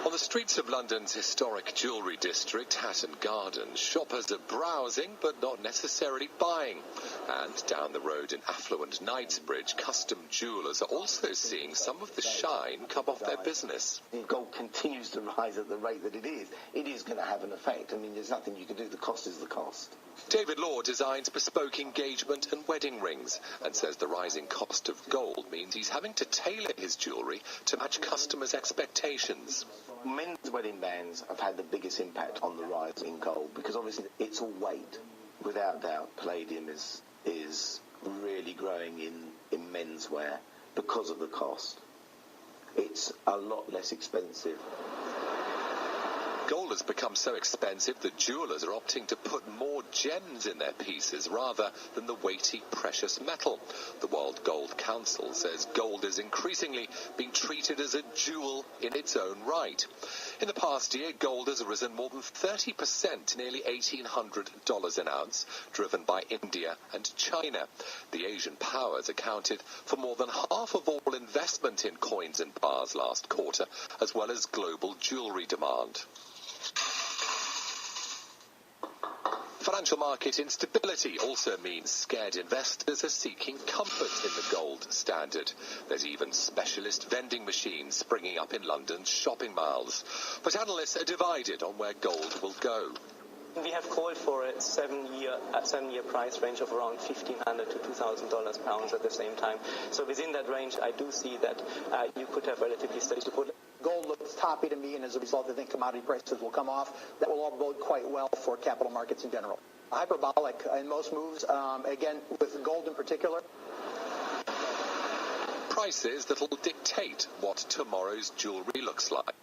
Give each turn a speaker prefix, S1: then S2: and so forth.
S1: On the streets of London's historic jewellery district, Hatton Garden, shoppers are browsing but not necessarily buying. And down the road in affluent Knightsbridge, custom jewellers are also seeing some of the shine come off their business.
S2: If gold continues to rise at the rate that it is going to have an effect. I mean, there's nothing you can do. The cost is the cost.
S1: DavidLaw designs bespoke engagement and wedding rings and says the rising cost of gold means he's having to tailor his jewellery to match customers' expectations.
S2: Men's wedding bands have had the biggest impact on the rise in gold because obviously it's all weight. Without doubt, palladium is really growing in menswear because of the cost. It's a lot less expensive.
S1: Gold has become so expensive that jewellers are opting to put more gems in their pieces rather than the weighty precious metal. The World Gold Council says gold is increasingly being treated as a jewel in its own right. In the past year, gold has risen more than 30% to nearly $1,800 an ounce, driven by India and China. The Asian powers accounted for more than half of all investment in coins and bars last quarter, as well as global jewellery demand. Financial market instability also means scared investors are seeking comfort in the gold standard. There's even specialist vending machines springing up in London's shopping malls. But analysts are divided on where gold will go.
S3: We have called for a seven-year price range of around $1,500 to $2,000 per ounce at the same time. So within that range, I do see that you could have relatively steady support.
S4: Gold looks toppy to me, and as a result, I think commodity prices will come off. That will all bode quite well for capital markets in general. Hyperbolic in most moves, again, with gold in particular.
S1: Prices that will dictate what tomorrow's jewellery looks like.